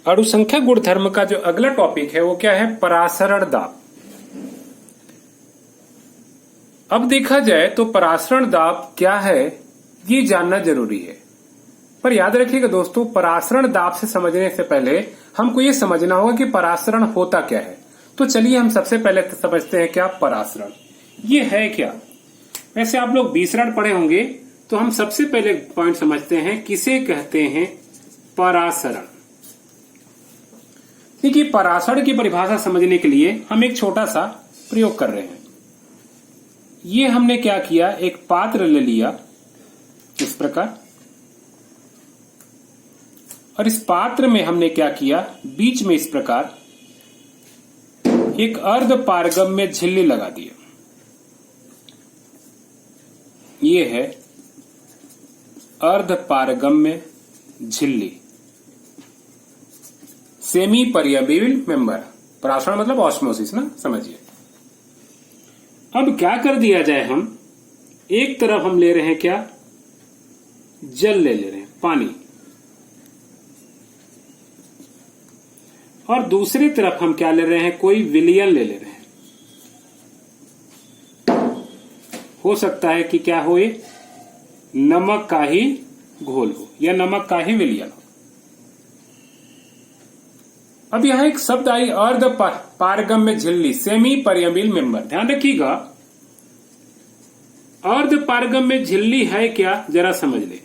अणुसंख्या गुणधर्म का जो अगला टॉपिक है वो क्या है? परासरण दाब। अब देखा जाए तो परासरण दाब क्या है ये जानना जरूरी है, पर याद रखिएगा दोस्तों, परासरण दाब से समझने से पहले हमको ये समझना होगा कि परासरण होता क्या है। तो चलिए हम सबसे पहले समझते हैं क्या परासरण ये है क्या। वैसे आप लोग विसरण पढ़े होंगे, तो हम सबसे पहले पॉइंट समझते हैं किसे कहते हैं परासरण। देखिए, परासरण की परिभाषा समझने के लिए हम एक छोटा सा प्रयोग कर रहे हैं। ये हमने क्या किया, एक पात्र ले लिया इस प्रकार, और इस पात्र में हमने क्या किया, बीच में इस प्रकार एक अर्ध पारगम्य झिल्ली लगा दिया। ये है अर्ध पारगम्य झिल्ली, सेमी परमेबल मेंबर। परासरण मतलब ऑस्मोसिस ना, समझिए। अब क्या कर दिया जाए, हम एक तरफ हम ले रहे हैं क्या, जल ले रहे हैं, पानी, और दूसरी तरफ हम क्या ले रहे हैं, कोई विलयन ले रहे हैं। हो सकता है कि क्या हो, ये नमक का ही घोल हो या नमक का ही विलयन हो। अब यहां एक शब्द आई अर्ध पारगम्य झिल्ली, सेमी परमेबल मेंबर। ध्यान रखिएगा, अर्ध पारगम्य झिल्ली है क्या, जरा समझ ले।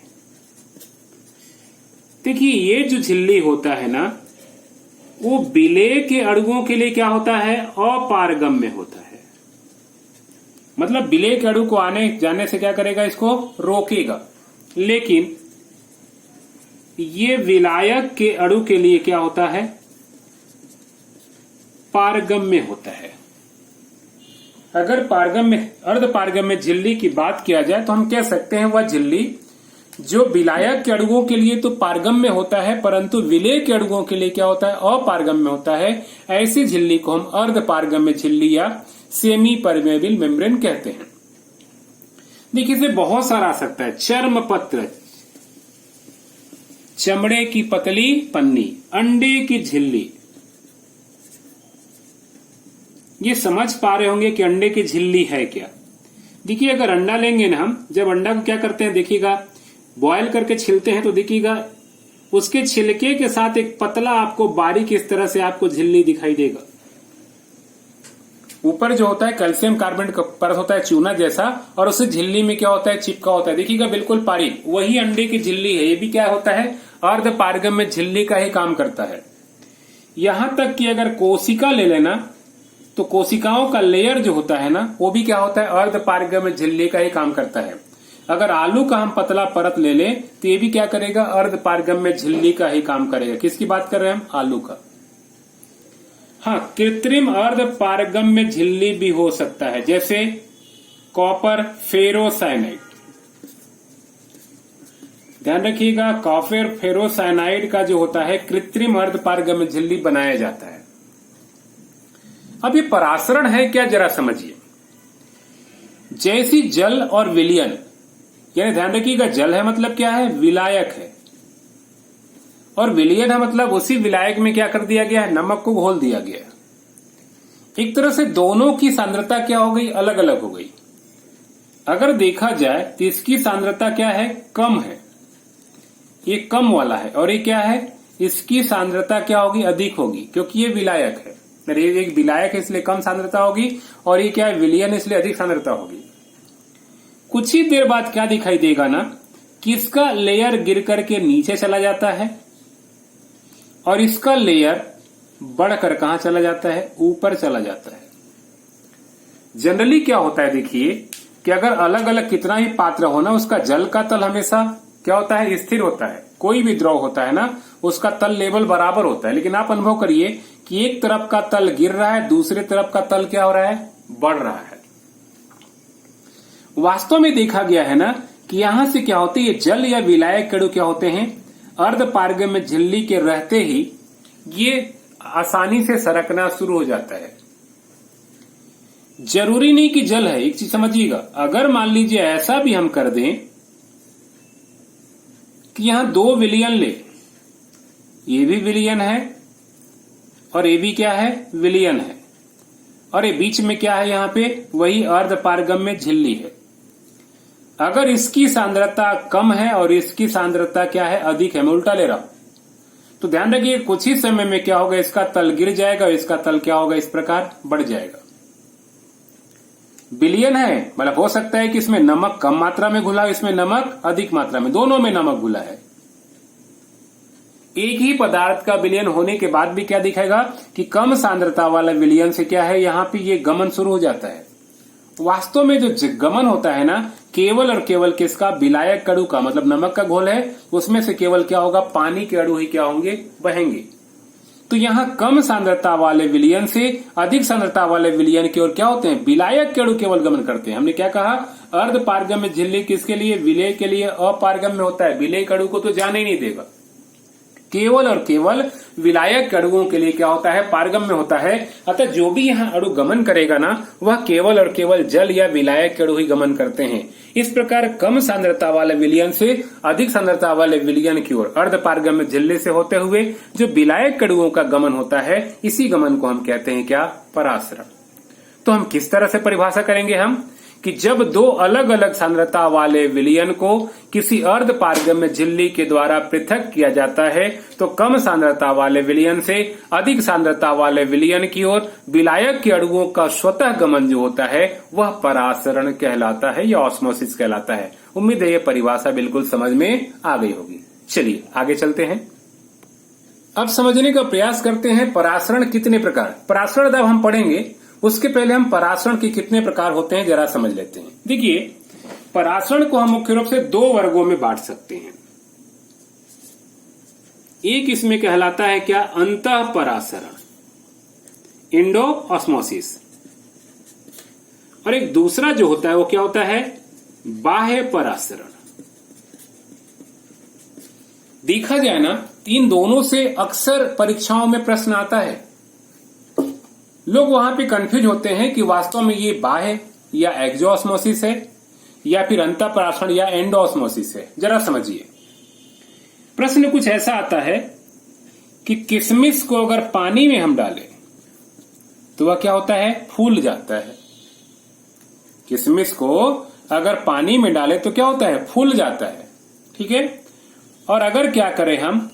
देखिए, ये जो झिल्ली होता है ना, वो विलेय के अणुओं के लिए क्या होता है, अपारगम्य होता है। मतलब विलेय के अणु को आने जाने से क्या करेगा, इसको रोकेगा। लेकिन ये विलायक के अणु के लिए क्या होता है, पारगम्य होता है। अगर अर्ध पारगम्य झिल्ली की बात किया जाए तो हम कह सकते हैं वह झिल्ली जो विलायक के अणुओं के लिए तो पारगम्य होता है, परंतु विलेय के अणुओं के लिए क्या होता है, अपारगम्य होता है। ऐसी झिल्ली को हम अर्ध पारगम्य झिल्ली या सेमी परमेबल मेम्ब्रेन कहते हैं। देखिए, इसे बहुत सारा आ सकता है। चर्म पत्र, चमड़े की पतली पन्नी, अंडे की झिल्ली। ये समझ पा रहे होंगे कि अंडे की झिल्ली है क्या। देखिए, अगर अंडा लेंगे ना हम, जब अंडा को क्या करते हैं, देखिएगा बॉयल करके छिलते हैं, तो देखिएगा उसके छिलके के साथ एक पतला आपको बारीक इस तरह से आपको झिल्ली दिखाई देगा। ऊपर जो होता है कैल्शियम कार्बोनेट का परत होता है चूना जैसा, और उस झिल्ली में क्या होता है, चिपका होता है। देखिएगा बिल्कुल बारीक, वही अंडे की झिल्ली है। ये भी क्या होता है, अर्ध पारगम्य झिल्ली का ही काम करता है। यहां तक कि अगर कोशिका ले लेना, तो कोशिकाओं का लेयर जो होता है ना, वो भी क्या होता है, अर्ध पारगम्य झिल्ली का ही काम करता है। अगर आलू का हम पतला परत ले लें तो ये भी क्या करेगा, अर्ध पारगम्य झिल्ली का ही काम करेगा। किसकी बात कर रहे हैं हम, आलू का। हाँ, कृत्रिम अर्ध पारगम्य झिल्ली भी हो सकता है, जैसे कॉपर फेरोसाइनाइड। ध्यान रखिएगा, कॉपर फेरोसाइनाइड का जो होता है कृत्रिम अर्ध पारगम्य झिल्ली बनाया जाता है। अब ये परासरण है क्या, जरा समझिए। जैसी जल और विलयन, यानी ध्यान रखिएगा, जल है मतलब क्या है, विलायक है, और विलयन है मतलब उसी विलायक में क्या कर दिया गया है, नमक को घोल दिया गया है। एक तरह से दोनों की सांद्रता क्या हो गई, अलग अलग हो गई। अगर देखा जाए तो इसकी सांद्रता क्या है, कम है, ये कम वाला है, और ये क्या है, इसकी सांद्रता क्या होगी, अधिक होगी, क्योंकि ये विलायक है। ये एक विलायक है इसलिए कम सांद्रता होगी, और ये क्या है, विलयन इसलिए अधिक सांद्रता होगी। कुछ ही देर बाद क्या दिखाई देगा ना, कि इसका लेयर गिर करके नीचे चला जाता है, और इसका लेयर बढ़कर कहां चला जाता है, ऊपर चला जाता है। जनरली क्या होता है, देखिए कि अगर अलग अलग कितना ही पात्र हो ना, उसका जल का तल हमेशा क्या होता है, स्थिर होता है। कोई भी द्रव होता है ना, उसका तल लेवल बराबर होता है। लेकिन आप अनुभव करिए कि एक तरफ का तल गिर रहा है, दूसरे तरफ का तल क्या हो रहा है, बढ़ रहा है। वास्तव में देखा गया है ना कि यहां से क्या होते हैं, ये जल या विलायक अणु क्या होते हैं, अर्ध पारगम्य झिल्ली के रहते ही ये आसानी से सरकना शुरू हो जाता है। जरूरी नहीं कि जल है, एक चीज समझिएगा। अगर मान लीजिए ऐसा भी हम कर दें कि यहां 2 विलयन ले, ये भी विलयन है और ये भी क्या है, विलयन है। और ये बीच में क्या है, यहाँ पे वही अर्ध पारगम्य झिल्ली है। अगर इसकी सांद्रता कम है और इसकी सांद्रता क्या है, अधिक है, मैं उल्टा ले रहा हूं, तो ध्यान रखिए कुछ ही समय में क्या होगा, इसका तल गिर जाएगा और इसका तल क्या होगा, इस प्रकार बढ़ जाएगा। विलयन है मतलब हो सकता है कि इसमें नमक कम मात्रा में घुला, इसमें नमक अधिक मात्रा में, दोनों में नमक घुला है। एक ही पदार्थ का विलयन होने के बाद भी क्या दिखेगा कि कम सांद्रता वाला विलयन से क्या है, यहां पे ये गमन शुरू हो जाता है। वास्तव में जो गमन होता है ना, केवल और केवल किसका, विलायक अणु का, मतलब नमक का घोल है उसमें से केवल क्या होगा, पानी के अणु ही क्या होंगे, बहेंगे। तो यहाँ कम सांद्रता वाले विलयन से अधिक सांद्रता वाले विलयन की ओर क्या होते हैं, विलायक के अणु केवल गमन करते हैं। हमने क्या कहा, अर्ध पारगम्य झिल्ली किसके लिए, विलेय के लिए अपारगम्य होता है, विलेय अणु को तो जाने ही नहीं देगा। केवल और केवल विलायक अणुओं के लिए क्या होता है, पारगम्य होता है। अतः जो भी यहाँ अणु गमन करेगा ना, वह केवल और केवल जल या विलायक अणु ही गमन करते हैं। इस प्रकार कम सांद्रता वाले विलयन से अधिक सांद्रता वाले विलयन की ओर अर्ध पारगम्य झिल्ली से होते हुए जो विलायक अणुओं का गमन होता है, इसी गमन को हम कहते हैं क्या, परासरण। तो हम किस तरह से परिभाषा करेंगे हम, कि जब दो अलग अलग सांद्रता वाले विलयन को किसी अर्ध पारगम्य झिल्ली के द्वारा पृथक किया जाता है, तो कम सांद्रता वाले विलयन से अधिक सांद्रता वाले विलयन की ओर विलायक के अणुओं का स्वतः गमन जो होता है वह परासरण कहलाता है या ऑस्मोसिस कहलाता है। उम्मीद है ये परिभाषा बिल्कुल समझ में आ गई होगी। चलिए आगे चलते हैं। अब समझने का प्रयास करते हैं परासरण कितने प्रकार, परासरण जब हम पढ़ेंगे उसके पहले हम परासरण के कितने प्रकार होते हैं जरा समझ लेते हैं। देखिए परासरण को हम मुख्य रूप से दो वर्गों में बांट सकते हैं। एक इसमें कहलाता है क्या, अंतः परासरण, इंडो ऑस्मोसिस, और एक दूसरा जो होता है वो क्या होता है, बाह्य परासरण। देखा जाए ना, इन दोनों से अक्सर परीक्षाओं में प्रश्न आता है। लोग वहां पे कंफ्यूज होते हैं कि वास्तव में ये बाह्य या एक्सोऑस्मोसिस है या फिर अंतःपरासरण या एंडोऑस्मोसिस है। जरा समझिए, प्रश्न कुछ ऐसा आता है कि किशमिश को अगर पानी में हम डालें तो वह क्या होता है, फूल जाता है। किशमिश को अगर पानी में डालें तो क्या होता है, फूल जाता है, ठीक है। और अगर क्या करें हम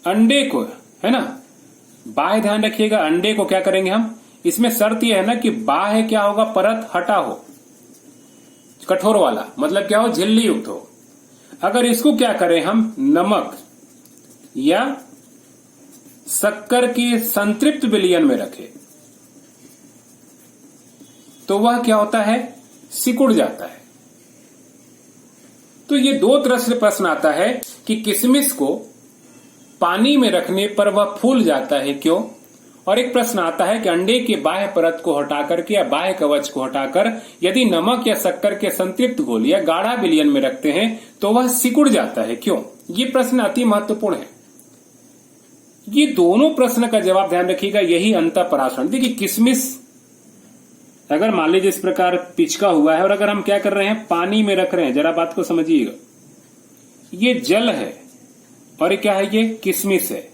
अंडे को, है ना, बाह्य ध्यान रखिएगा, अंडे को क्या करेंगे हम, इसमें शर्त यह है ना कि बाह्य क्या होगा, परत हटा हो, कठोर वाला, मतलब क्या हो, झिल्ली युक्त हो। अगर इसको क्या करें हम नमक या शक्कर के संतृप्त विलयन में रखें तो वह क्या होता है, सिकुड़ जाता है। तो ये दो तरह से प्रश्न आता है कि किशमिश को पानी में रखने पर वह फूल जाता है, क्यों। और एक प्रश्न आता है कि अंडे के बाह्य परत को हटाकर के या बाह्य कवच को हटाकर यदि नमक या शक्कर के संतृप्त घोल या गाढ़ा विलयन में रखते हैं तो वह सिकुड़ जाता है, क्यों। ये प्रश्न अति महत्वपूर्ण है। ये दोनों प्रश्न का जवाब ध्यान रखिएगा, यही अंतःपरासरण। देखिए किशमिश अगर मान लीजिए इस प्रकार पिचका हुआ है और अगर हम क्या कर रहे हैं, पानी में रख रहे हैं, जरा बात को समझिएगा, ये जल है और ये क्या है, ये किशमिश है।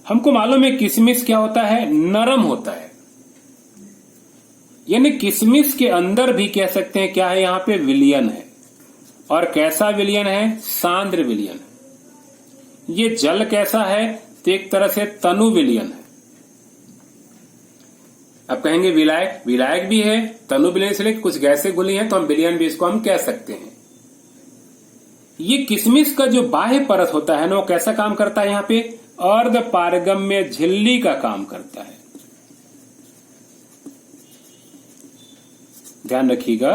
हमको मालूम है किशमिश क्या होता है, नरम होता है, यानी किशमिश के अंदर भी कह सकते हैं क्या है, यहां पे विलयन है। और कैसा विलयन है, सांद्र विलयन है। ये जल कैसा है, तो एक तरह से तनु विलयन है। अब कहेंगे विलायक, विलायक भी है, तनु विलयन से लेकर कुछ गैसें घुली हैं तो हम विलयन भी इसको हम कह सकते हैं। ये किशमिश का जो बाह्य परत होता है ना, वो कैसा काम करता है, यहां पे अर्ध पारगम्य झिल्ली का काम करता है। ध्यान रखिएगा,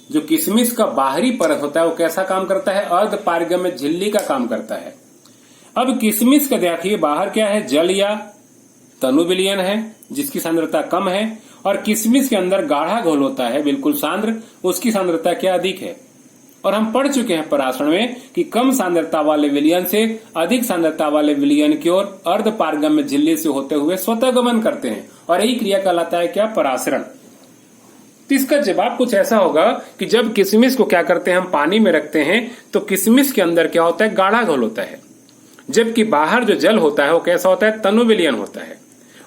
जो किशमिश का बाहरी परत होता है वो कैसा काम करता है, अर्ध पारगम्य झिल्ली का काम करता है। अब किशमिश का देखिए बाहर क्या है, जल या तनु विलयन है जिसकी सांद्रता कम है, और किशमिश के अंदर गाढ़ा घोल होता है बिल्कुल सांद्र, उसकी सांद्रता क्या अधिक है। और हम पढ़ चुके हैं परासरण में कि कम सांद्रता वाले विलयन से अधिक सांद्रता वाले विलयन की ओर अर्ध पारगम्य झिल्ली से होते हुए स्वतः गमन करते हैं, और यही क्रिया कहलाता है क्या, परासरण। तो इसका जवाब कुछ ऐसा होगा कि जब किशमिश को क्या करते हैं हम पानी में रखते हैं तो किशमिश के अंदर क्या होता है, गाढ़ा घोल होता है। जबकि बाहर जो जल होता है वो कैसा होता है, तनु विलयन होता है।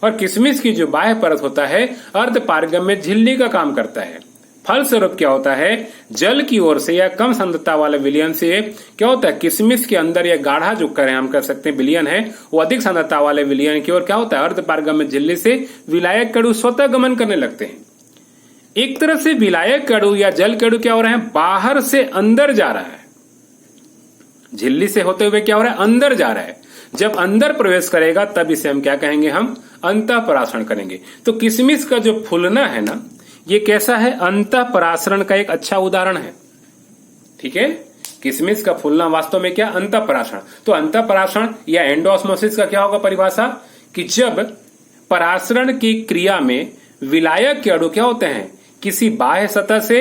और किशमिश की जो बाह्य परत होता है अर्ध पारगम्य झिल्ली का काम करता है। फलस्वरूप क्या होता है, जल की ओर से या कम सांद्रता वाले विलयन से क्या होता है, किशमिश के अंदर या गाढ़ा जो करें हम कर सकते हैं विलयन है, वो अधिक सांद्रता वाले विलयन की ओर क्या होता है, अर्ध पारगम्य झिल्ली से विलायक कणु स्वतः गमन करने लगते हैं। एक तरह से विलायक कणु या जल कणु क्या हो रहे हैं, बाहर से अंदर जा रहा है, झिल्ली से होते हुए क्या हो रहा है, अंदर जा रहा है। जब अंदर प्रवेश करेगा तब इसे हम क्या कहेंगे, हम अंतःपरासरण करेंगे। तो किशमिश का जो फूलना है ना, ये कैसा है, अंतःपरासरण का एक अच्छा उदाहरण है। ठीक है, किशमिश का फूलना वास्तव में क्या, अंतःपरासरण। तो अंतःपरासरण या एंडोऑस्मोसिस का क्या होगा परिभाषा, कि जब परासरण की क्रिया में विलायक के अणु क्या होते हैं, किसी बाह्य सतह से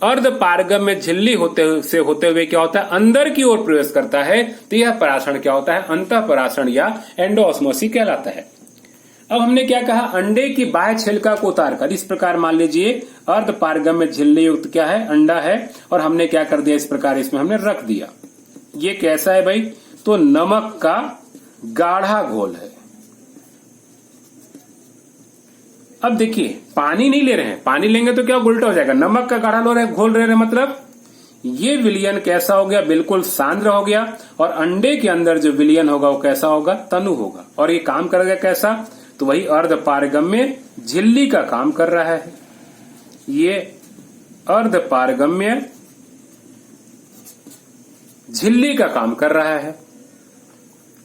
अर्ध पारगम्य झिल्ली होते हुए क्या होता है, अंदर की ओर प्रवेश करता है, तो यह परासरण क्या होता है, अंतःपरासरण या एंडोऑस्मोसिस कहलाता है। अब हमने क्या कहा, अंडे की बाह्य छिलका को उतारकर इस प्रकार मान लीजिए अर्ध पारगम्य झिल्ली युक्त क्या है, अंडा है, और हमने क्या कर दिया, इस प्रकार इसमें हमने रख दिया। ये कैसा है भाई, तो नमक का गाढ़ा घोल है। अब देखिए पानी नहीं ले रहे हैं, पानी लेंगे तो क्या उल्टा हो जाएगा, नमक का गाढ़ा घोल रहे हैं, मतलब ये विलयन कैसा हो गया, बिल्कुल सांद्र हो गया। और अंडे के अंदर जो विलयन होगा वो कैसा होगा, तनु होगा। और ये काम करेगा कैसा, तो वही अर्ध पारगम्य झिल्ली का काम कर रहा है। ये अर्ध पारगम्य झिल्ली का काम कर रहा है।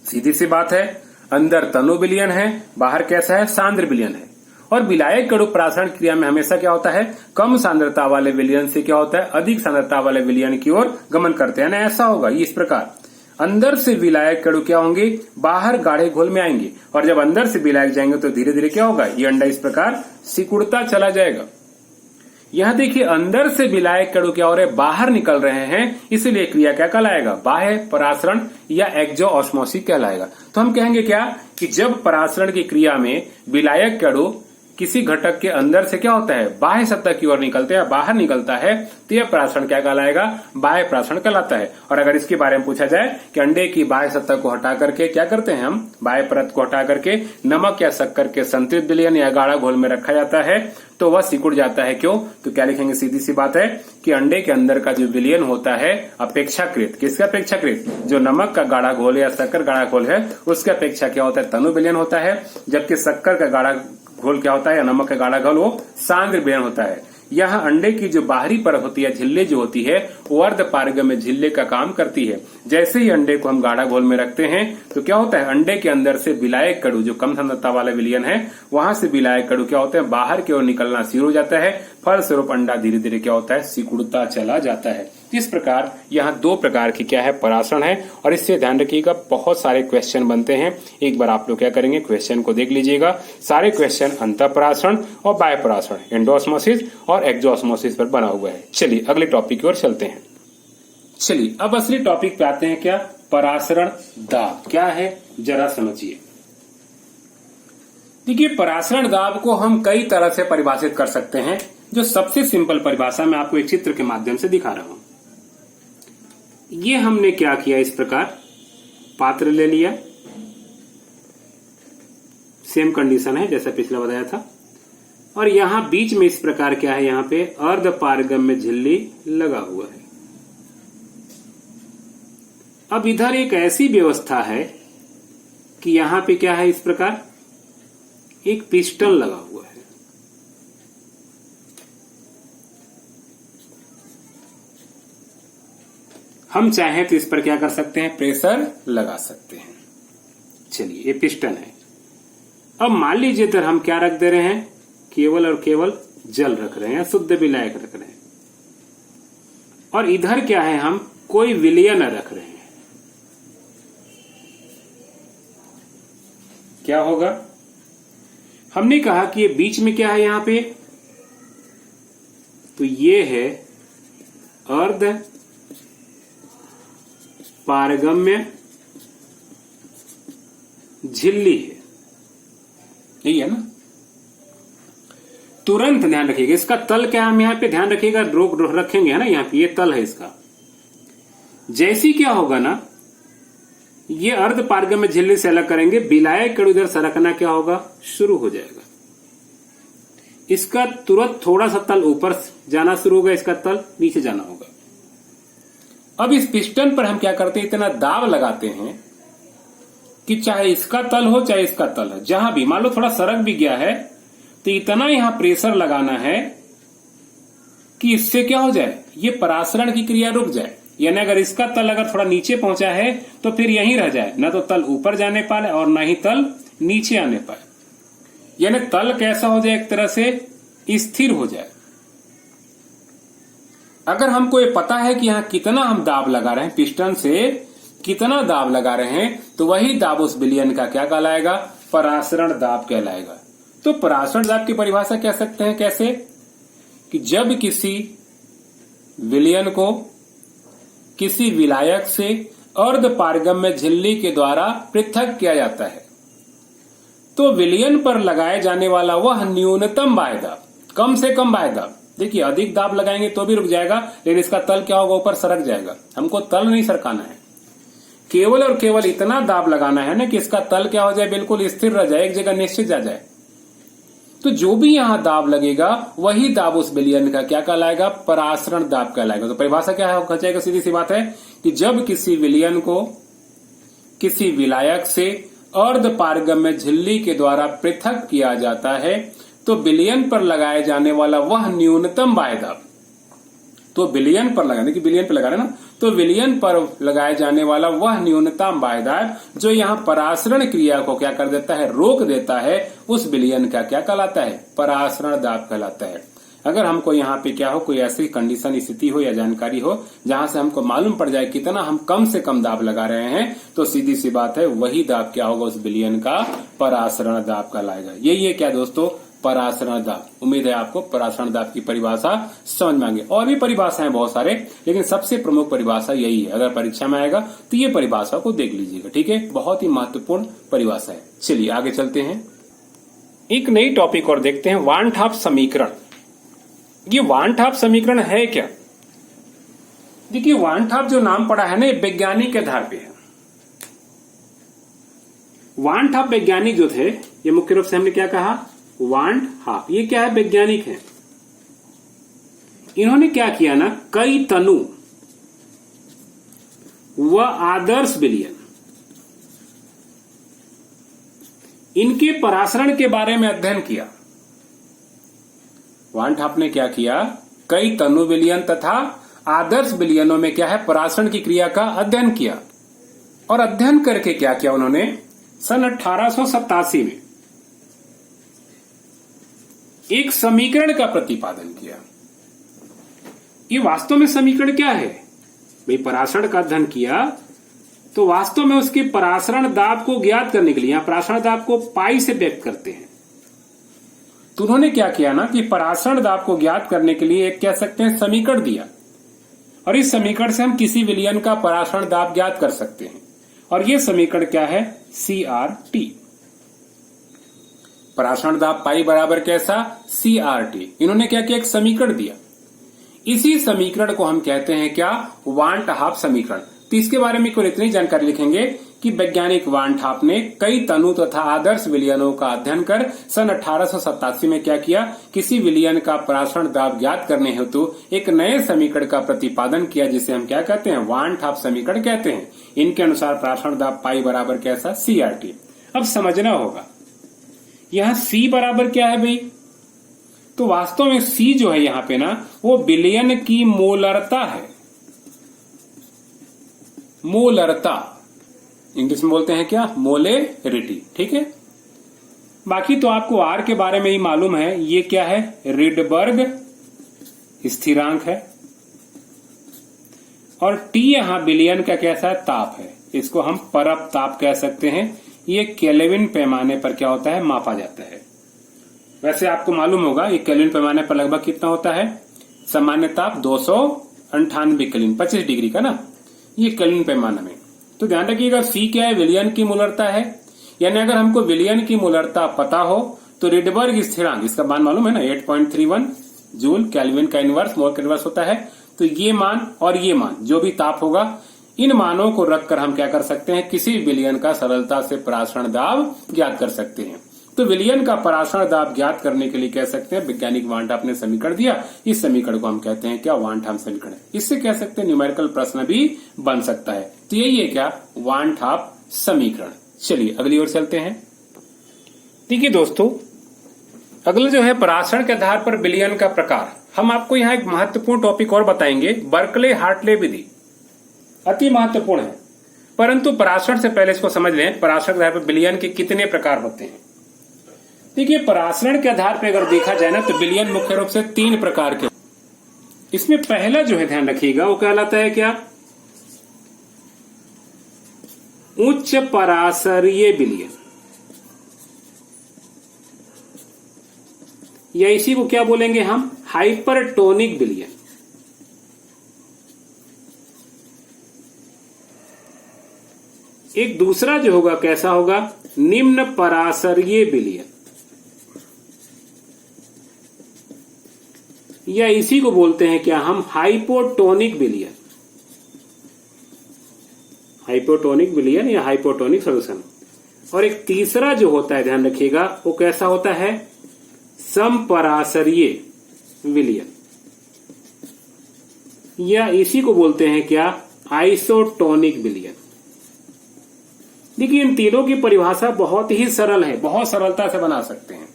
सीधी सी बात है, अंदर तनु विलयन है, बाहर कैसा है, सांद्र विलयन है। और विलायक कणु परासरण क्रिया में हमेशा क्या होता है, कम सांद्रता वाले विलयन से क्या होता है, अधिक सांद्रता वाले विलयन की ओर गमन करते हैं ना, ऐसा होगा। इस प्रकार अंदर से विलायक कणु क्या होंगे, बाहर गाढ़े घोल में आएंगे, और जब अंदर से विलायक जाएंगे तो धीरे धीरे क्या होगा, ये अंडा इस प्रकार सिकुड़ता चला जाएगा। यहां देखिए अंदर से विलायक कणु क्या हो रहे हैं, बाहर निकल रहे हैं, इसलिए क्रिया क्या कहलाएगा, बाह्य परासरण या एक्सोऑस्मोसिस कहलाएगा। तो हम कहेंगे क्या, कि जब परासरण की क्रिया में विलायक कणु किसी घटक के अंदर से क्या होता है, बाह्य सतह की ओर निकलते हैं, बाहर निकलता है, तो यह परासरण क्या कहलाएगा, बाह्य परासरण कहलाता है। और अगर इसके बारे में पूछा जाए कि अंडे की बाह्य सतह को हटा करके क्या करते हैं, हम बाह्य परत को हटा करके नमक या शक्कर के संतृप्त विलयन या गाढ़ा घोल में रखा जाता है, तो वह सिकुड़ जाता है। क्यों, तो क्या लिखेंगे, सीधी सी बात है कि अंडे के अंदर का जो विलयन होता है अपेक्षाकृत, किसका अपेक्षाकृत, जो नमक का गाढ़ा घोल या शक्कर गाढ़ा घोल है उसके अपेक्षा क्या होता है, तनु विलयन होता है। जबकि शक्कर का गाढ़ा घोल क्या होता है, या नमक का गाढ़ा घोल, वो सांद्र विलयन होता है। यहाँ अंडे की जो बाहरी परत होती है, झिल्ली जो होती है, वो अर्ध पारगम्य झिल्ली का काम करती है। जैसे ही अंडे को हम गाढ़ा घोल में रखते हैं तो क्या होता है, अंडे के अंदर से विलायक कणु जो कम सांद्रता वाला विलयन है, वहां से विलायक कणु क्या होते हैं, बाहर की ओर निकलना शुरू हो जाता है। फलस्वरूप अंडा धीरे धीरे क्या होता है, सिकुड़ता चला जाता है। इस प्रकार यहाँ दो प्रकार की क्या है, परासरण है। और इससे ध्यान रखिएगा, बहुत सारे क्वेश्चन बनते हैं। एक बार आप लोग क्या करेंगे, क्वेश्चन को देख लीजिएगा। सारे क्वेश्चन अंतःपरासरण और बाह्य परासरण, एंडोऑस्मोसिस और एक्सोऑस्मोसिस पर बना हुआ है। चलिए अगले टॉपिक की ओर चलते हैं। चलिए अब असली टॉपिक पे आते हैं, क्या, परासरण दाब क्या है, जरा समझिए। देखिए परासरण दाब को हम कई तरह से परिभाषित कर सकते हैं। जो सबसे सिंपल परिभाषा मैं आपको एक चित्र के माध्यम से दिखा रहा हूं। ये हमने क्या किया, इस प्रकार पात्र ले लिया, सेम कंडीशन है जैसा पिछला बताया था, और यहां बीच में इस प्रकार क्या है, यहां पे अर्ध पारगम्य झिल्ली लगा हुआ है। अब इधर एक ऐसी व्यवस्था है कि यहां पे क्या है, इस प्रकार एक पिस्टन लगा हुआ है। हम चाहें तो इस पर क्या कर सकते हैं, प्रेशर लगा सकते हैं। चलिए ये पिस्टन है। अब मान लीजिए इधर हम क्या रख दे रहे हैं, केवल और केवल जल रख रहे हैं, शुद्ध विलायक रख रहे हैं। और इधर क्या है, हम कोई विलयन रख रहे हैं। क्या होगा, हमने कहा कि ये बीच में क्या है, यहां पे तो ये है अर्ध पारगम्य झिल्ली है, यही है ना। तुरंत ध्यान रखिएगा, इसका तल क्या हम यहां पे ध्यान रखिएगा, रोक रखेंगे है ना, यहां पे ये तल है इसका। जैसी क्या होगा ना, ये अर्ध पारगम्य झिल्ली से अलग करेंगे, विलायक कण उधर सरकना क्या होगा, शुरू हो जाएगा। इसका तुरंत थोड़ा सा तल ऊपर जाना शुरू होगा, इसका तल नीचे जाना होगा। अब इस पिस्टन पर हम क्या करते हैं, इतना दाब लगाते हैं कि चाहे इसका तल हो चाहे इसका तल हो, जहां भी मान लो थोड़ा सरक भी गया है तो इतना यहां प्रेशर लगाना है कि इससे क्या हो जाए, ये परासरण की क्रिया रुक जाए। यानी अगर इसका तल अगर थोड़ा नीचे पहुंचा है तो फिर यहीं रह जाए, ना तो तल ऊपर जाने पाए और ना ही तल नीचे आने पाए। यानी तल कैसा हो जाए, एक तरह से स्थिर हो जाए। अगर हमको ये पता है कि यहां कितना हम दाब लगा रहे हैं, पिस्टन से कितना दाब लगा रहे हैं, तो वही दाब उस विलयन का क्या कहलाएगा, परासरण दाब कहलाएगा। तो परासरण दाब की परिभाषा कह सकते हैं कैसे, कि जब किसी विलयन को किसी विलायक से अर्ध पारगम्य झिल्ली के द्वारा पृथक किया जाता है तो विलयन पर लगाए जाने वाला वह न्यूनतम बाह्य दाब, कम से कम बाह्य दाब, देखिए अधिक दाब लगाएंगे तो भी रुक जाएगा, लेकिन इसका तल क्या होगा, ऊपर सरक जाएगा। हमको तल नहीं सरकाना है, केवल और केवल इतना दाब लगाना है ना कि इसका तल क्या हो जाए, बिल्कुल स्थिर रह जाए, एक जगह निश्चित आ जाए। तो जो भी यहां दाब लगेगा वही दाब उस विलयन का क्या कहलाएगा, परासरण दाब कहलाएगा। तो परिभाषा क्या है, जाएगा, सीधी सी बात है कि जब किसी विलयन को किसी विलायक से अर्ध पारगम्य झिल्ली के द्वारा पृथक किया जाता है तो विलयन पर लगाए जाने वाला वह न्यूनतम बाह्य दाब, तो विलयन पर लगाने की विलयन पर लगा रहे ना, तो विलयन पर लगाए जाने वाला वह न्यूनतम बाह्य दाब जो यहाँ परासरण क्रिया को क्या कर देता है, रोक देता है, उस विलयन का क्या कहलाता है, परासरण दाब कहलाता है। अगर हमको यहाँ पे क्या हो, कोई ऐसी कंडीशन स्थिति हो या जानकारी हो जहां से हमको मालूम पड़ जाए कितना हम कम से कम दाब लगा रहे हैं, तो सीधी सी बात है वही दाब क्या होगा, उस विलयन का परासरण दाब कहलाएगा। यही है क्या दोस्तों, परासरण दाब। उम्मीद है आपको परासरण दाब की परिभाषा समझ में आ गई। और भी परिभाषाएं बहुत सारे, लेकिन सबसे प्रमुख परिभाषा यही है। अगर परीक्षा में आएगा तो ये परिभाषा को देख लीजिएगा, ठीक है, बहुत ही महत्वपूर्ण परिभाषा है। चलिए आगे चलते हैं, एक नई टॉपिक और देखते हैं, वान ठाप समीकरण। ये वान ठाप समीकरण है क्या? देखिए वान ठाप जो नाम पड़ा है ना, ये वैज्ञानिक के आधार पे है। वान ठाप वैज्ञानिक जो थे, ये मुख्य रूप से हमने क्या कहा, वान ठाप, ये क्या है, वैज्ञानिक है। इन्होंने क्या किया ना, कई तनु व आदर्श विलयन, इनके परासरण के बारे में अध्ययन किया। वान ठाप ने क्या किया, कई तनु विलयन तथा आदर्श विलयनों में क्या है, परासरण की क्रिया का अध्ययन किया। और अध्ययन करके क्या किया उन्होंने, सन 1887 में एक समीकरण का प्रतिपादन किया। ये वास्तव में समीकरण क्या है भाई, परासरण का अध्ययन किया तो वास्तव में उसके परासरण दाब को ज्ञात करने के लिए, यहां परासरण दाब को पाई से व्यक्त करते हैं, तो उन्होंने क्या किया ना कि परासरण दाब को ज्ञात करने के लिए एक कह सकते हैं समीकरण दिया, और इस समीकरण से हम किसी विलयन का परासरण दाब ज्ञात कर सकते हैं। और ये समीकरण क्या है, CRT, परासरण दाब पाई बराबर कैसा, CRT। इन्होंने क्या किया, एक समीकरण दिया। इसी समीकरण को हम कहते हैं क्या, वान ठाप समीकरण। तो इसके बारे में केवल इतनी जानकारी लिखेंगे कि वैज्ञानिक वान ठाप ने कई तनु तथा आदर्श विलयनों का अध्ययन कर सन 1887 में क्या किया, किसी विलयन का परासरण दाब ज्ञात करने हेतु एक नए समीकरण का प्रतिपादन किया, जिसे हम क्या कहते हैं, वान ठाप समीकरण कहते हैं। इनके अनुसार परासरण दाब पाई बराबर कैसा, CRT। अब समझना होगा यहां C बराबर क्या है भाई, तो वास्तव में C जो है यहां पे ना, वो विलयन की मोलरता है। मोलरता इंग्लिश में बोलते हैं क्या, मोलेरिटी, ठीक है। बाकी तो आपको R के बारे में ही मालूम है, ये क्या है, रिडबर्ग स्थिरांक है। और T यहां विलयन का कैसा ताप है, इसको हम परप ताप कह सकते हैं। ये केल्विन पैमाने पर क्या होता है, मापा जाता है। वैसे आपको मालूम होगा ये केल्विन पैमाने पर लगभग कितना होता है, सामान्य ताप 298 केल्विन, 25 डिग्री का ना, ये केल्विन पैमाने में। तो ध्यान रखिएगा C क्या है, विलयन की मोलरता है। यानी अगर हमको विलयन की मोलरता पता हो तो रिडबर्ग स्थिरांक, इसका मान मालूम है ना, 8.31 जूल, केल्विन का इनवर्स मोल का इनवर्स होता है। तो ये मान और ये मान जो भी ताप होगा, इन मानों को रखकर हम क्या कर सकते हैं, किसी विलयन का सरलता से परासरण दाब ज्ञात कर सकते हैं। तो विलयन का परासरण दाब ज्ञात करने के लिए कह सकते हैं वैज्ञानिक वान हाफ ने समीकरण दिया, इस समीकरण को हम कहते हैं क्या, वान हाफ समीकरण। इससे कह सकते हैं न्यूमेरिकल प्रश्न भी बन सकता है। तो यही है क्या, वान हाफ समीकरण। चलिए अगली ओर चलते हैं। देखिए दोस्तों, अगला जो है परासरण के आधार पर विलयन का प्रकार। हम आपको यहाँ एक महत्वपूर्ण टॉपिक और बताएंगे, बर्कले हार्टले विधि अति महत्वपूर्ण है, परंतु परासरण से पहले इसको समझ लें, परासरण के आधार पर विलयन के कितने प्रकार होते हैं। देखिए परासरण के आधार पर अगर देखा जाए ना, तो विलयन मुख्य रूप से 3 प्रकार के। इसमें पहला जो है ध्यान रखिएगा, वो कहलाता है क्या, उच्च परासरीय विलयन, या इसी को क्या बोलेंगे हम, हाइपरटोनिक विलयन। एक दूसरा जो होगा कैसा होगा, निम्न परासरीय विलयन, या इसी को बोलते हैं क्या हम, हाइपोटोनिक विलयन। हाइपोटोनिक विलयन या हाइपोटोनिक सॉल्यूशन। और एक तीसरा जो होता है ध्यान रखिएगा, वो कैसा होता है, समपरासरीय विलयन, या इसी को बोलते हैं क्या, आइसोटोनिक विलयन। देखिए इन तीनों की परिभाषा बहुत ही सरल है, बहुत सरलता से बना सकते हैं।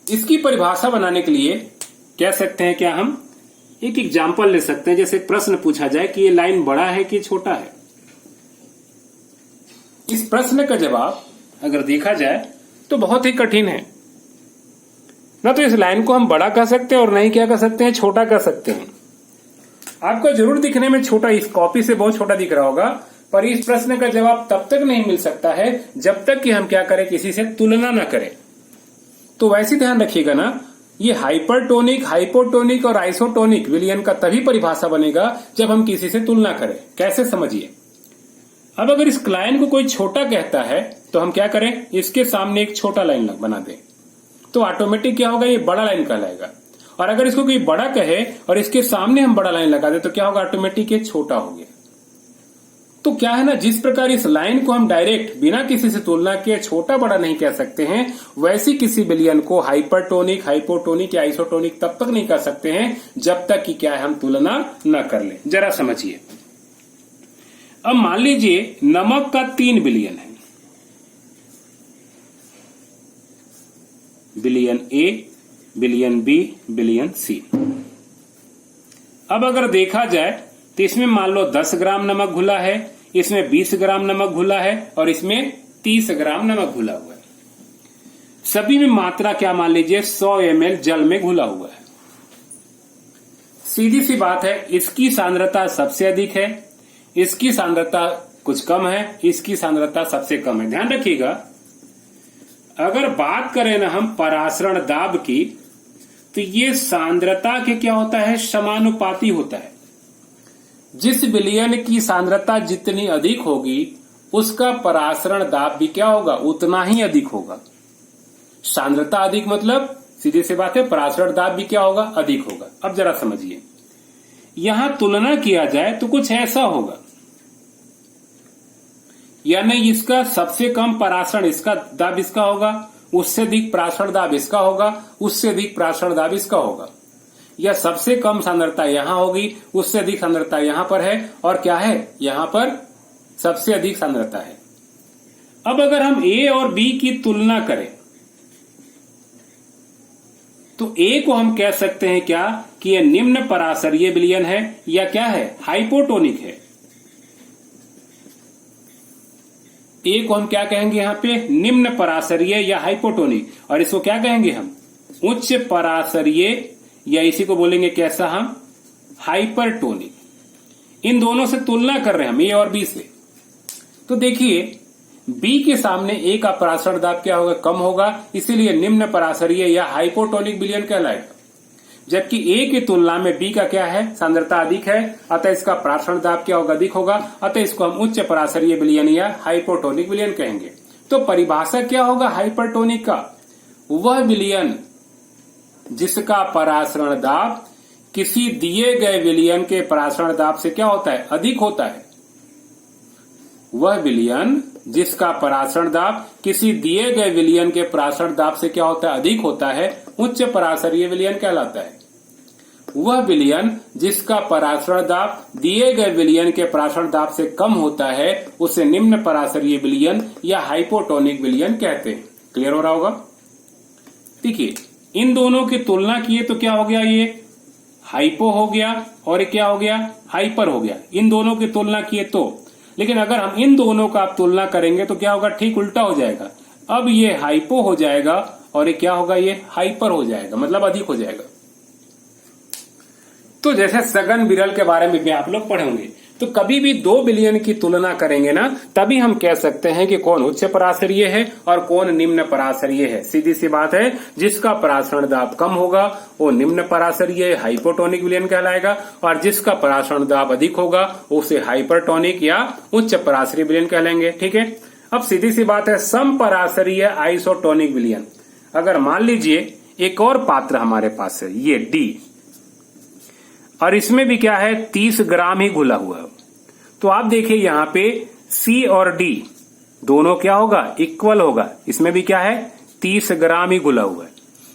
इसकी परिभाषा बनाने के लिए कह सकते हैं क्या, हम एक एग्जाम्पल ले सकते हैं। जैसे प्रश्न पूछा जाए कि ये लाइन बड़ा है कि छोटा है। इस प्रश्न का जवाब अगर देखा जाए तो बहुत ही कठिन है ना, तो इस लाइन को हम बड़ा कह सकते हैं और नहीं क्या कह सकते हैं, छोटा कह सकते हैं। आपको जरूर दिखने में छोटा, इस कॉपी से बहुत छोटा दिख रहा होगा, पर इस प्रश्न का जवाब तब तक नहीं मिल सकता है जब तक कि हम क्या करें, किसी से तुलना न करें। तो वैसे ध्यान रखिएगा ना, ये हाइपरटोनिक, हाइपोटोनिक और आइसोटोनिक विलयन का तभी परिभाषा बनेगा जब हम किसी से तुलना करें। कैसे, समझिए। अब अगर इस लाइन को कोई छोटा कहता है तो हम क्या करें, इसके सामने एक छोटा लाइन बना दें, तो ऑटोमेटिक क्या होगा, ये बड़ा लाइन कहलाएगा। और अगर इसको कोई बड़ा कहे और इसके सामने हम बड़ा लाइन लगा दे तो क्या होगा, ऑटोमेटिक ये छोटा हो गया। तो क्या है ना, जिस प्रकार इस लाइन को हम डायरेक्ट बिना किसी से तुलना किए छोटा बड़ा नहीं कह सकते हैं, वैसी किसी विलयन को हाइपरटोनिक, हाइपोटोनिक या आइसोटोनिक तब तक नहीं कह सकते हैं जब तक कि क्या है, हम तुलना न कर लें। जरा समझिए। अब मान लीजिए नमक का 3 विलयन है, विलयन ए, विलयन बी, विलयन सी। अब अगर देखा जाए तो इसमें मान लो 10 ग्राम नमक घुला है, इसमें 20 ग्राम नमक घुला है और इसमें 30 ग्राम नमक घुला हुआ है। सभी में मात्रा क्या मान लीजिए 100 ml जल में घुला हुआ है। सीधी सी बात है, इसकी सांद्रता सबसे अधिक है, इसकी सांद्रता कुछ कम है, इसकी सांद्रता सबसे कम है। ध्यान रखिएगा, अगर बात करें ना हम परासरण दाब की, तो ये सांद्रता के क्या होता है, समानुपाती होता है। जिस विलयन की सांद्रता जितनी अधिक होगी उसका परासरण दाब भी क्या होगा, उतना ही अधिक होगा। सांद्रता अधिक मतलब सीधी सी बात है, परासरण दाब भी क्या होगा, अधिक होगा। अब जरा समझिए, यहां तुलना किया जाए तो कुछ ऐसा होगा, यानी इसका सबसे कम परासरण इसका दाब इसका होगा, उससे अधिक परासरण दाब इसका होगा, उससे अधिक परासरण दाब इसका होगा, या सबसे कम सांद्रता यहां होगी, उससे अधिक सांद्रता यहां पर है, और क्या है, यहां पर सबसे अधिक सांद्रता है। अब अगर हम ए और बी की तुलना करें तो ए को हम कह सकते हैं क्या, कि यह निम्न परासरीय विलयन है, या क्या है, हाइपोटोनिक है। ए को हम क्या कहेंगे, यहां पे निम्न परासरीय या हाइपोटोनिक, और इसको क्या कहेंगे हम, उच्च परासरीय, या इसी को बोलेंगे कैसा हम, हाइपरटोनिक। इन दोनों से तुलना कर रहे हैं हम, ए और बी से। तो देखिए बी के सामने ए का परासरण दाब क्या होगा, कम होगा, इसीलिए निम्न परासरीय या हाइपोटोनिक विलयन कहलाएगा। जबकि ए की तुलना में बी का क्या है, सांद्रता अधिक है, अतः इसका परासरण दाब क्या होगा, अधिक होगा, अतः इसको हम उच्च परासरीय विलयन या हाइपोटोनिक विलयन कहेंगे। तो परिभाषा क्या होगा हाइपरटोनिक का, वह विलयन जिसका परासरण दाब किसी दिए गए विलयन के परासरण दाब से क्या होता है, अधिक होता है। वह विलयन जिसका परासरण दाब किसी दिए गए विलयन के परासरण दाब से क्या होता है, अधिक होता है, उच्च परासरीय विलयन कहलाता है। वह विलयन जिसका परासरण दाब दिए गए विलयन के परासरण दाब से कम होता है उसे निम्न परासरीय विलयन या हाइपोटोनिक विलयन कहते हैं। क्लियर हो रहा होगा। देखिए इन दोनों की तुलना किए तो क्या हो गया, ये हाइपो हो गया और क्या हो गया, हाइपर हो गया। इन दोनों की तुलना किए तो, लेकिन अगर हम इन दोनों का आप तुलना करेंगे तो क्या होगा, ठीक उल्टा हो जाएगा। अब ये हाइपो हो जाएगा और ये क्या होगा, ये हाइपर हो जाएगा, मतलब अधिक हो जाएगा। तो जैसे सघन विरल के बारे में भी आप लोग पढ़ेंगे, तो कभी भी दो विलयन की तुलना करेंगे ना, तभी हम कह सकते हैं कि कौन उच्च परासरीय है और कौन निम्न परासरीय है। सीधी सी बात है, जिसका परासरण दाब कम होगा वो निम्न परासरीय हाइपोटोनिक विलयन कहलाएगा, और जिसका परासरण दाब अधिक होगा उसे हाइपरटोनिक या उच्च परासरीय विलयन कहलाएंगे। ठीक है। अब सीधी सी बात है, समपरासरीय आइसोटोनिक विलयन। अगर मान लीजिए एक और पात्र हमारे पास है, ये डी, और इसमें भी क्या है, 30 ग्राम ही घुला हुआ है, तो आप देखिए यहाँ पे C और D दोनों क्या होगा, इक्वल होगा। इसमें भी क्या है, 30 ग्राम ही घुला हुआ है,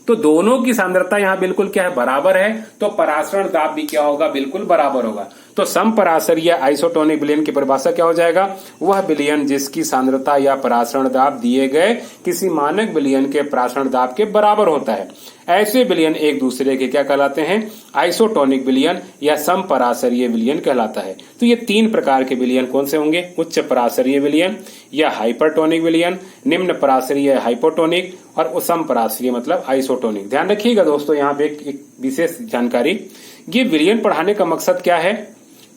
तो दोनों की सांद्रता यहाँ बिल्कुल क्या है, बराबर है, तो परासरण दाब भी क्या होगा, बिल्कुल बराबर होगा। तो समपरासरीय आइसोटोनिक विलयन की परिभाषा क्या हो जाएगा, वह विलयन जिसकी सांद्रता या परासरण दाब दिए गए किसी मानक विलयन के परासरण दाब के बराबर होता है। ऐसे विलयन एक दूसरे के क्या कहलाते हैं, आइसोटोनिक विलयन या समपरासरीय विलयन कहलाता है। तो ये तीन प्रकार के विलयन कौन से होंगे, उच्च परासरीय विलयन या हाइपरटोनिक विलयन, निम्न परासरीय हाइपोटोनिक और समपरासरीय मतलब आइसोटोनिक। ध्यान रखिएगा दोस्तों, यहाँ पे एक विशेष जानकारी, ये विलयन पढ़ाने का मकसद क्या है,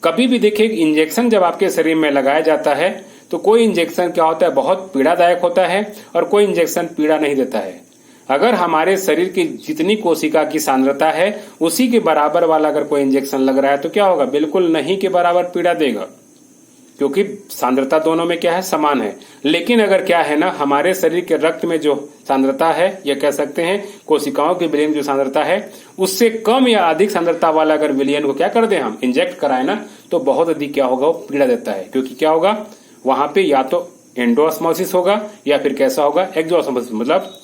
कभी भी देखिए इंजेक्शन जब आपके शरीर में लगाया जाता है तो कोई इंजेक्शन क्या होता है, बहुत पीड़ादायक होता है और कोई इंजेक्शन पीड़ा नहीं देता है। अगर हमारे शरीर की जितनी कोशिका की सांद्रता है उसी के बराबर वाला अगर कोई इंजेक्शन लग रहा है तो क्या होगा, बिल्कुल नहीं के बराबर पीड़ा देगा, क्योंकि सांद्रता दोनों में क्या है, समान है। लेकिन अगर क्या है ना, हमारे शरीर के रक्त में जो सांद्रता है, या कह सकते हैं कोशिकाओं के विलयन जो सांद्रता है, उससे कम या अधिक सांद्रता वाला अगर विलयन को क्या कर दें, हम इंजेक्ट कराए ना, तो बहुत अधिक क्या होगा, वो पीड़ा देता है। क्योंकि क्या होगा, वहां पे या तो एंडोऑस्मोसिस होगा या फिर कैसा होगा, एक्सोऑस्मोसिस, मतलब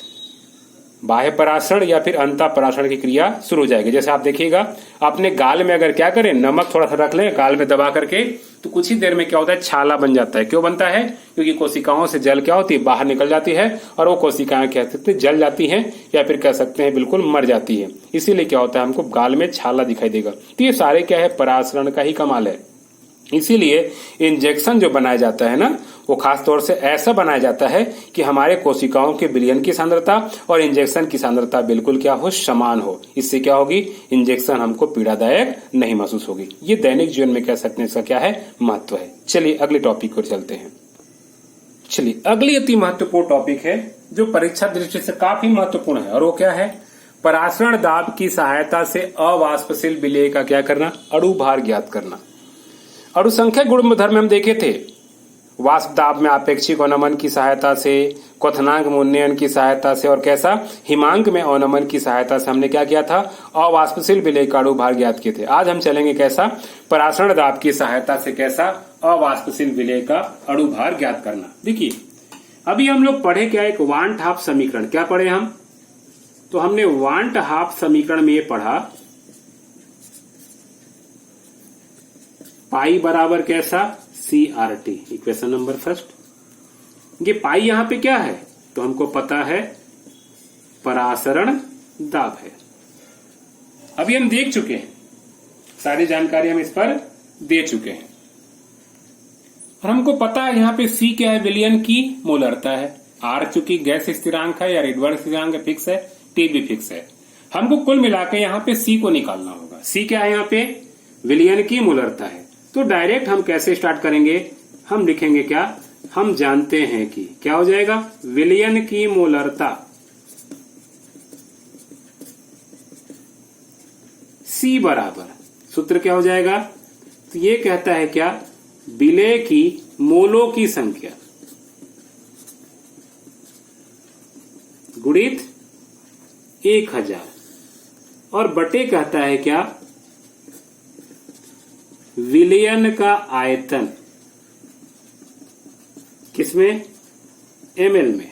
बाह्य परासरण या फिर अंतः परासरण की क्रिया शुरू हो जाएगी। जैसे आप देखिएगा, अपने गाल में अगर क्या करें, नमक थोड़ा सा रख लें गाल में दबा करके, तो कुछ ही देर में क्या होता है, छाला बन जाता है। क्यों बनता है, क्योंकि कोशिकाओं से जल क्या होती है, बाहर निकल जाती है, और वो कोशिकाएं कह सकते हैं जल जाती हैं या फिर कह सकते हैं बिल्कुल मर जाती है। इसीलिए क्या होता है, हमको गाल में छाला दिखाई देगा। तो ये सारे क्या है, परासरण का ही कमाल है। इसीलिए इंजेक्शन जो बनाया जाता है ना, वो खास तौर से ऐसा बनाया जाता है कि हमारे कोशिकाओं के विलयन की सांद्रता और इंजेक्शन की सांद्रता बिल्कुल क्या हो, समान हो। इससे क्या होगी, इंजेक्शन हमको पीड़ादायक नहीं महसूस होगी। ये दैनिक जीवन में कह सकते हैं इसका क्या है, महत्व है। चलिए अगले टॉपिक पर चलते हैं। चलिए अगली अति महत्वपूर्ण टॉपिक है जो परीक्षा दृष्टि से काफी महत्वपूर्ण है, और वो क्या है, परासरण दाब की सहायता से अवाष्पशील विलेय का क्या करना, अणु भार ज्ञात करना। अणुसंख्या गुणधर्म में हम देखे थे, वाष्प दाब में आपेक्षिक अवनमन की सहायता से, क्वथनांक में उन्नयन की सहायता से, और कैसा, हिमांक में अवनमन की सहायता से हमने क्या किया था, अवाष्पशील विलेय का अणु भार ज्ञात किए थे। आज हम चलेंगे कैसा, परासरण दाब की सहायता से कैसा अवाष्पशील विलेय का अणु भार ज्ञात करना। देखिए अभी हम लोग पढ़े क्या, एक वांट हाफ समीकरण, क्या पढ़े हम, तो हमने वांट हाफ समीकरण में ये पढ़ा, पाई बराबर कैसा, CRT, इक्वेशन नंबर फर्स्ट। ये पाई यहां पे क्या है, तो हमको पता है परासरण दाब है। अभी हम देख चुके हैं, सारी जानकारी हम इस पर दे चुके हैं, और हमको पता है यहाँ पे C क्या है, विलयन की मोलरता है, R चूंकि गैस स्थिरांक है या रेडबर्ग स्थिरांक फिक्स है, T भी फिक्स है। हमको कुल मिलाकर यहाँ पे C को निकालना होगा। C क्या है, यहाँ पे विलयन की मोलरता है। तो डायरेक्ट हम कैसे स्टार्ट करेंगे, हम लिखेंगे क्या, हम जानते हैं कि क्या हो जाएगा, विलयन की मोलरता C बराबर, सूत्र क्या हो जाएगा, तो ये कहता है क्या, विलेय की मोलों की संख्या गुणित 1000, और बटे कहता है क्या, विलयन का आयतन किसमें? ml में।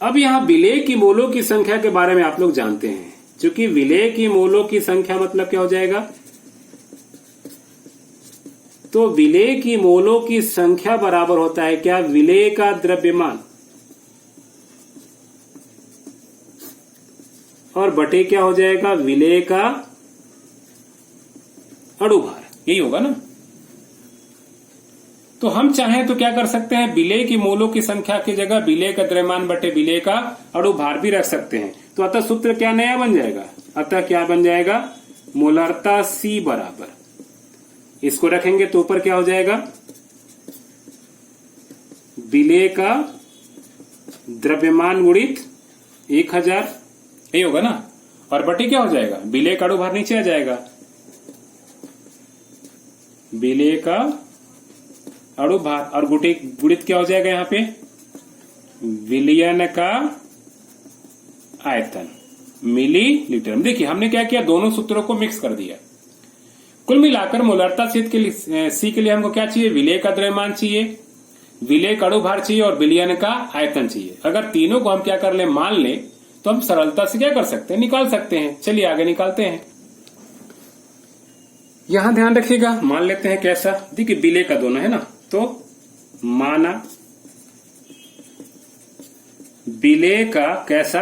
अब यहां विलेय की मोलों की संख्या के बारे में आप लोग जानते हैं, क्योंकि विलेय की मोलों की संख्या मतलब क्या हो जाएगा? तो विलेय की मोलों की संख्या बराबर होता है क्या? विलेय का द्रव्यमान और बटे क्या हो जाएगा? विलेय का अणुभार। यही होगा ना। तो हम चाहें तो क्या कर सकते हैं? विलेय की मोलों की संख्या की जगह विलेय का द्रव्यमान बटे विलेय का अणुभार भी रख सकते हैं। तो अतः सूत्र क्या नया बन जाएगा? अतः क्या बन जाएगा? मोलारता C बराबर, इसको रखेंगे तो ऊपर क्या हो जाएगा? विलेय का द्रव्यमान गुणित 1000, यही होगा ना। और बटे क्या हो जाएगा? विलेय का अणुभार नीचे आ जाएगा। विलेय का अणुभार और गुणित क्या हो जाएगा? यहाँ पे विलयन का आयतन मिलीलीटर। देखिए हमने क्या किया? दोनों सूत्रों को मिक्स कर दिया। कुल मिलाकर मोलारता C के लिए हमको क्या चाहिए? विलेय का द्रव्यमान चाहिए, विलेय का अणुभार चाहिए और विलयन का आयतन चाहिए। अगर तीनों को हम क्या कर ले? मान ले, तो हम सरलता से क्या कर सकते हैं? निकाल सकते हैं। चलिए आगे निकालते हैं। यहां ध्यान रखिएगा, मान लेते हैं कैसा? देखिए विलेय का दोनों है ना, तो माना विलेय का कैसा?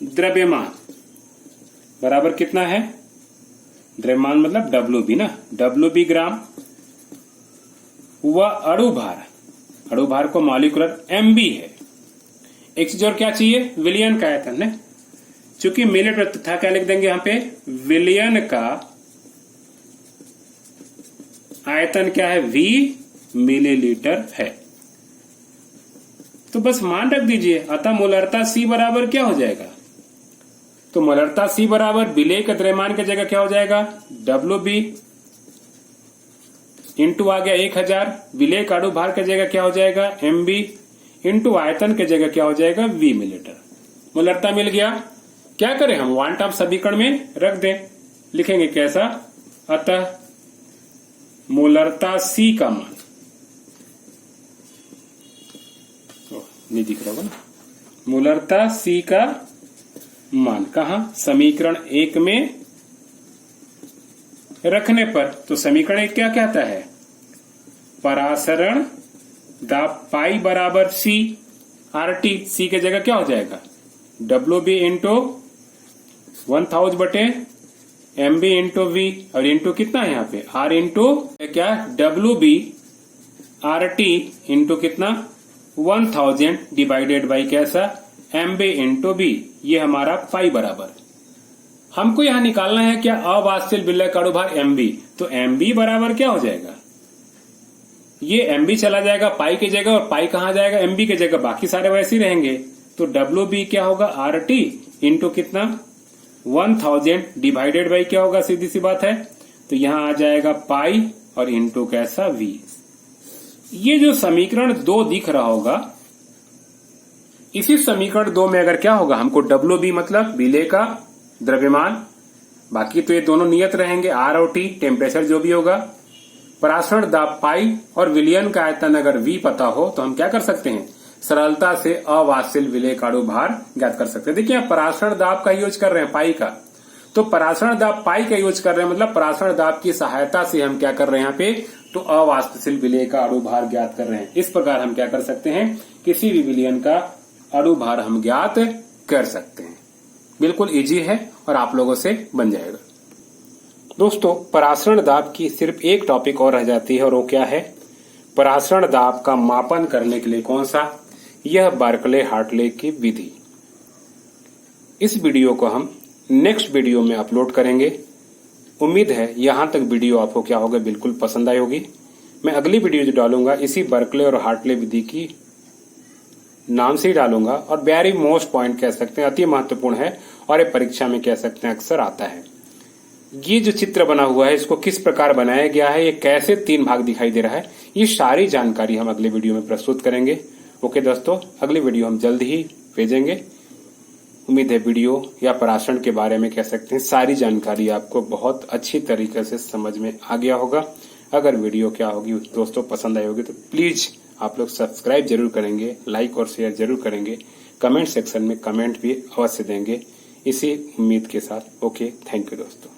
द्रव्यमान बराबर कितना है? द्रव्यमान मतलब WB ना, WB ग्राम, वह अणुभार को मॉलिक्यूलर MB है। एक चीज और क्या चाहिए? विलयन का आयतन है। चूंकि मिलीलीटर था, क्या लिख देंगे यहाँ पे? विलयन का आयतन क्या है? V मिलीलीटर है। तो बस मान रख दीजिए। अतः मोलारता C बराबर क्या हो जाएगा? तो मोलारता C बराबर विलेय के द्रव्यमान की जगह क्या हो जाएगा? WB इंटू आ गया 1000, विलेय का अणुभार की जगह क्या हो जाएगा? MB इंटू आयतन की जगह क्या हो जाएगा? V millilitre. मोलारता मिल गया। क्या करें हम? वन टॉप समीकरण में रख दें। लिखेंगे कैसा? अतः मोलारता C का मान, नहीं दिख रहा होगा ना, मोलारता C का मान कहा? समीकरण 1 में रखने पर। तो समीकरण 1 क्या कहता है? परासरण दाब पाई बराबर C RT। C की जगह क्या हो जाएगा? WB इंटू 1000 बटे MB इंटू V, और इंटू कितना है यहाँ पे? R इंटू क्या? WB RT इंटू कितना? 1000 डिवाइडेड बाई कैसा? MB into B। ये हमारा पाई बराबर। हमको यहां निकालना है क्या? अवाष्पशील विलेय का अणुभार MB। तो MB बराबर क्या हो जाएगा? ये MB चला जाएगा पाई की जगह, और पाई कहां जाएगा? MB की जगह। बाकी सारे वैसे ही रहेंगे। तो WB क्या होगा? RT इंटू कितना? 1000 डिवाइडेड बाई क्या होगा? सीधी सी बात है। तो यहां आ जाएगा पाई और इंटू कैसा? V। ये जो समीकरण 2 दिख रहा होगा, इसी समीकरण 2 में अगर क्या होगा? हमको WB मतलब विलेय का द्रव्यमान, बाकी तो ये दोनों नियत रहेंगे, R और T टेम्परेचर जो भी होगा, परासरण दाब पाई और विलयन का आयतन अगर V पता हो तो हम क्या कर सकते हैं? सरलता से अवाष्पशील विलेय का अणुभार ज्ञात कर सकते हैं। देखिए परासरण दाब का यूज कर रहे हैं, पाई का। तो परासरण दाब पाई का यूज कर रहे हैं, मतलब परासरण दाब की सहायता से हम क्या कर रहे हैं यहाँ पे? तो अवाष्पशील विलेय का अणुभार ज्ञात कर रहे हैं। इस प्रकार हम क्या कर सकते हैं? किसी भी विलयन का अणुभार हम ज्ञात कर सकते हैं। बिल्कुल इजी है और आप लोगों से बन जाएगा। दोस्तों परासरण दाब की सिर्फ एक टॉपिक और रह जाती है, और वो क्या है? परासरण दाब का मापन करने के लिए कौन सा? यह बार्कले हार्टले की विधि। इस वीडियो को हम नेक्स्ट वीडियो में अपलोड करेंगे। उम्मीद है यहां तक वीडियो आपको क्या होगा? बिल्कुल पसंद आई होगी। मैं अगली वीडियो जो डालूंगा इसी बार्कले और हार्टले विधि की नाम से ही डालूंगा, और वेरी मोस्ट पॉइंट कह सकते हैं, अति महत्वपूर्ण है, और ये परीक्षा में कह सकते हैं अक्सर आता है। ये जो चित्र बना हुआ है इसको किस प्रकार बनाया गया है, ये कैसे 3 भाग दिखाई दे रहा है, ये सारी जानकारी हम अगले वीडियो में प्रस्तुत करेंगे। ओके दोस्तों, अगली वीडियो हम जल्द ही भेजेंगे। उम्मीद है वीडियो या प्राशन के बारे में कह सकते हैं सारी जानकारी आपको बहुत अच्छी तरीके से समझ में आ गया होगा। अगर वीडियो क्या होगी दोस्तों पसंद आई होगी तो प्लीज आप लोग सब्सक्राइब जरूर करेंगे, लाइक और शेयर जरूर करेंगे, कमेंट सेक्शन में कमेंट भी अवश्य देंगे। इसी उम्मीद के साथ ओके, थैंक यू दोस्तों।